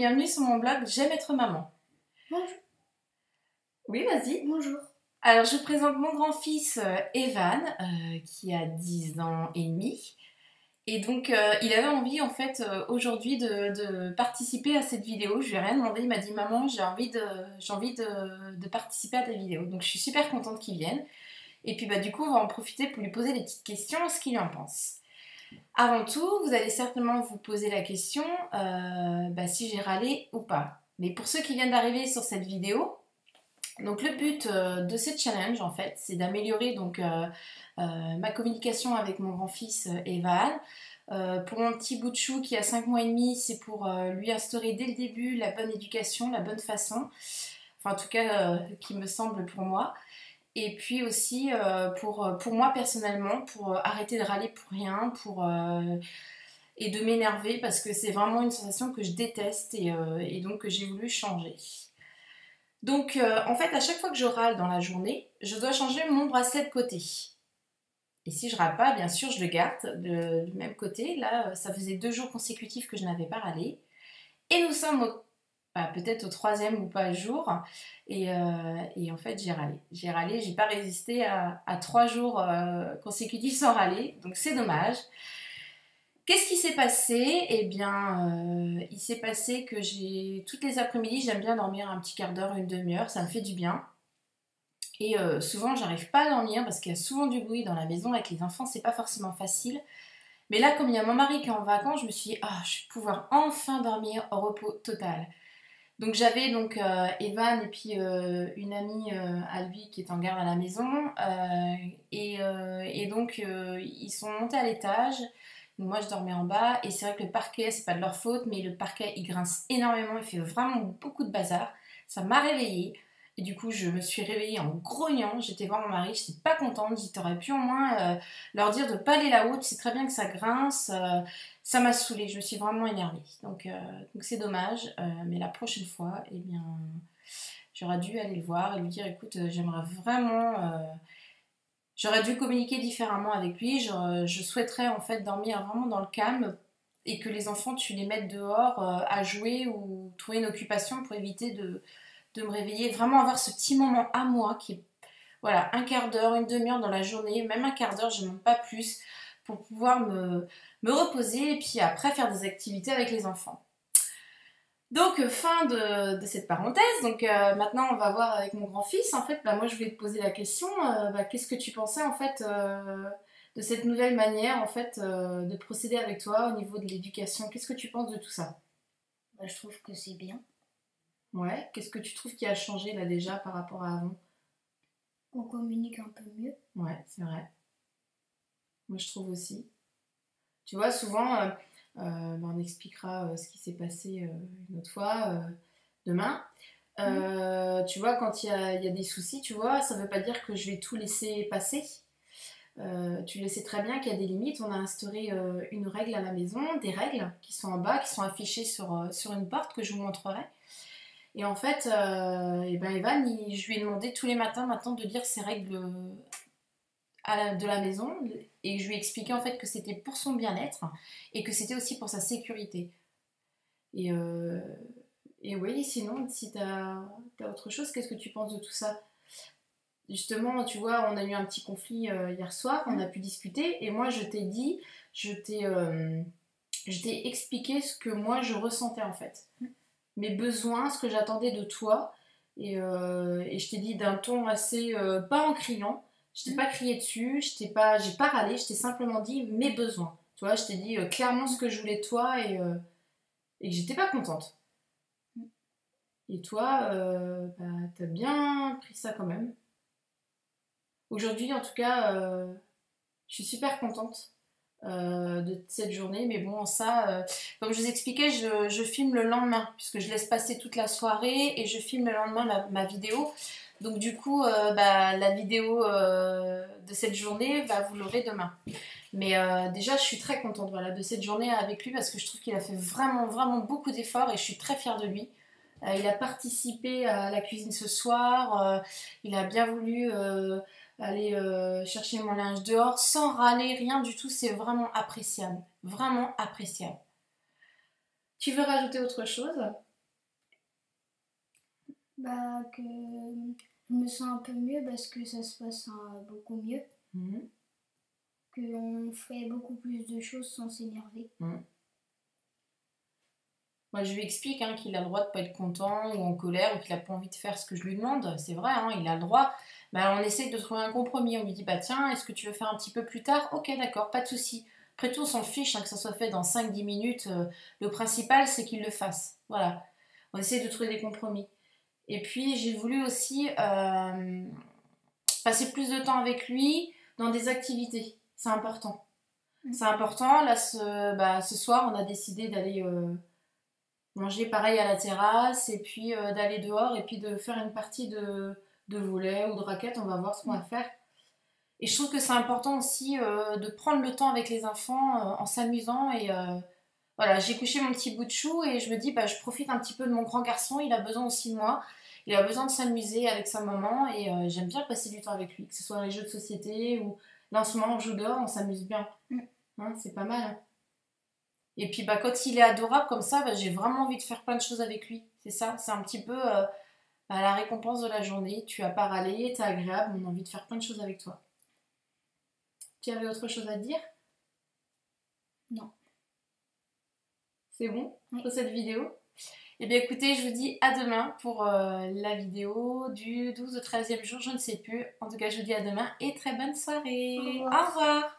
bienvenue sur mon blog J'aime être maman. Bonjour. Oui, vas-y. Bonjour. Alors, je vous présente mon grand-fils Evan, qui a 10 ans et demi. Et donc, il avait envie, en fait, aujourd'hui de participer à cette vidéo. Je lui ai rien demandé, il m'a dit « Maman, j'ai envie de participer à ta vidéo ». Donc, je suis super contente qu'il vienne. Et puis, du coup, on va en profiter pour lui poser des petites questions, ce qu'il en pense. Avant tout, vous allez certainement vous poser la question si j'ai râlé ou pas. Mais pour ceux qui viennent d'arriver sur cette vidéo, donc le but de cette challenge, en fait, c'est d'améliorer ma communication avec mon grand-fils Evan. Pour mon petit bout de chou qui a 5 mois et demi, c'est pour lui instaurer dès le début la bonne éducation, la bonne façon. Enfin, en tout cas, qui me semble pour moi. Et puis aussi pour moi personnellement, pour arrêter de râler pour rien, et de m'énerver parce que c'est vraiment une sensation que je déteste et donc que j'ai voulu changer. Donc en fait, à chaque fois que je râle dans la journée, je dois changer mon bracelet de côté. Et si je râle pas, bien sûr, je le garde du même côté. Là, ça faisait 2 jours consécutifs que je n'avais pas râlé. Et nous sommes peut-être au 3e ou pas jour. Et en fait, j'ai râlé. J'ai pas résisté à 3 jours consécutifs sans râler. Donc c'est dommage. Qu'est-ce qui s'est passé? Eh bien, il s'est passé que toutes les après-midi, j'aime bien dormir un petit quart d'heure, une demi-heure. Ça me fait du bien. Et souvent, j'arrive pas à dormir parce qu'il y a souvent du bruit dans la maison. Avec les enfants, c'est pas forcément facile. Mais là, comme il y a mon mari qui est en vacances, je me suis dit, je vais pouvoir enfin dormir au repos total. Donc j'avais Evan et puis une amie à lui qui est en garde à la maison. Et donc ils sont montés à l'étage. Moi je dormais en bas. Et c'est vrai que le parquet, c'est pas de leur faute, mais le parquet il grince énormément. Il fait vraiment beaucoup de bazar. Ça m'a réveillée. Et du coup, je me suis réveillée en grognant. J'étais voir mon mari, j'étais pas contente. Je dis, t'aurais pu au moins leur dire de pas aller là-haut. Tu sais très bien que ça grince. Ça m'a saoulée. Je me suis vraiment énervée. Donc c'est dommage. Mais la prochaine fois, eh bien, j'aurais dû aller le voir et lui dire, écoute, j'aimerais vraiment... j'aurais dû communiquer différemment avec lui. Je souhaiterais en fait dormir vraiment dans le calme et que les enfants, tu les mettes dehors à jouer ou trouver une occupation pour éviter de me réveiller, vraiment avoir ce petit moment à moi qui est, voilà, un quart d'heure, une demi-heure dans la journée, même un quart d'heure, je ne demande pas plus, pour pouvoir me reposer et puis après faire des activités avec les enfants. Donc fin de cette parenthèse, donc maintenant on va voir avec mon grand-fils, en fait, moi je voulais te poser la question, qu'est-ce que tu pensais en fait de cette nouvelle manière en fait de procéder avec toi au niveau de l'éducation, qu'est-ce que tu penses de tout ça? Je trouve que c'est bien. Ouais, qu'est-ce que tu trouves qui a changé là déjà par rapport à avant? On communique un peu mieux. Ouais, c'est vrai. Moi je trouve aussi. Tu vois, souvent, on expliquera ce qui s'est passé une autre fois, demain. Tu vois, quand il y a des soucis, tu vois, ça veut pas dire que je vais tout laisser passer. Tu le sais très bien qu'il y a des limites. On a instauré une règle à la maison, des règles qui sont en bas, qui sont affichées sur une porte que je vous montrerai. Et en fait, Evan, je lui ai demandé tous les matins maintenant de lire ces règles de la maison et je lui ai expliqué en fait que c'était pour son bien-être et que c'était aussi pour sa sécurité. Et oui, sinon, si t'as autre chose, qu'est-ce que tu penses de tout ça? Justement, tu vois, on a eu un petit conflit hier soir, on a pu discuter et moi je t'ai dit, je t'ai expliqué ce que moi je ressentais en fait. Mes besoins, ce que j'attendais de toi. Et je t'ai dit d'un ton assez... pas en criant, je t'ai pas crié dessus, j'ai pas râlé, je t'ai simplement dit mes besoins. Tu vois, je t'ai dit clairement ce que je voulais de toi et que j'étais pas contente. Et toi, t'as bien pris ça quand même. Aujourd'hui, en tout cas, je suis super contente de cette journée, mais bon, ça, comme je vous expliquais, je filme le lendemain, puisque je laisse passer toute la soirée et je filme le lendemain ma vidéo. Donc du coup, la vidéo de cette journée, vous l'aurez demain. Mais déjà, je suis très contente de cette journée avec lui, parce que je trouve qu'il a fait vraiment, vraiment beaucoup d'efforts et je suis très fière de lui. Il a participé à la cuisine ce soir, il a bien voulu... aller chercher mon linge dehors sans râler, rien du tout, c'est vraiment appréciable. Vraiment appréciable. Tu veux rajouter autre chose? Bah, que je me sens un peu mieux parce que ça se passe beaucoup mieux. Qu'on fait beaucoup plus de choses sans s'énerver. Moi, je lui explique hein, qu'il a le droit de pas être content ou en colère ou qu'il a pas envie de faire ce que je lui demande. C'est vrai, hein, il a le droit. Bah, on essaie de trouver un compromis. On lui dit, bah tiens, est-ce que tu veux faire un petit peu plus tard? Ok, d'accord, pas de souci. Après tout, on s'en fiche hein, que ça soit fait dans 5-10 minutes. Le principal, c'est qu'il le fasse. Voilà. On essaie de trouver des compromis. Et puis, j'ai voulu aussi passer plus de temps avec lui dans des activités. C'est important. C'est important. Là, ce soir, on a décidé d'aller manger pareil à la terrasse et puis d'aller dehors et puis de faire une partie de volley ou de raquette. On va voir ce qu'on va faire. Et je trouve que c'est important aussi de prendre le temps avec les enfants en s'amusant. Et voilà, j'ai couché mon petit bout de chou et je me dis, bah, je profite un petit peu de mon grand garçon. Il a besoin aussi de moi. Il a besoin de s'amuser avec sa maman et j'aime bien passer du temps avec lui, que ce soit dans les jeux de société ou là en ce moment on joue dehors, on s'amuse bien. Hein, c'est pas mal. Hein. Et puis bah, quand il est adorable comme ça, bah, j'ai vraiment envie de faire plein de choses avec lui. C'est ça, c'est un petit peu bah, la récompense de la journée. Tu as pas râlé, t'es agréable, on a envie de faire plein de choses avec toi. Tu avais autre chose à dire? Non. C'est bon pour cette vidéo? Eh bien écoutez, je vous dis à demain pour la vidéo du 12 au 13e jour, je ne sais plus. En tout cas, je vous dis à demain et très bonne soirée. Au revoir. Au revoir.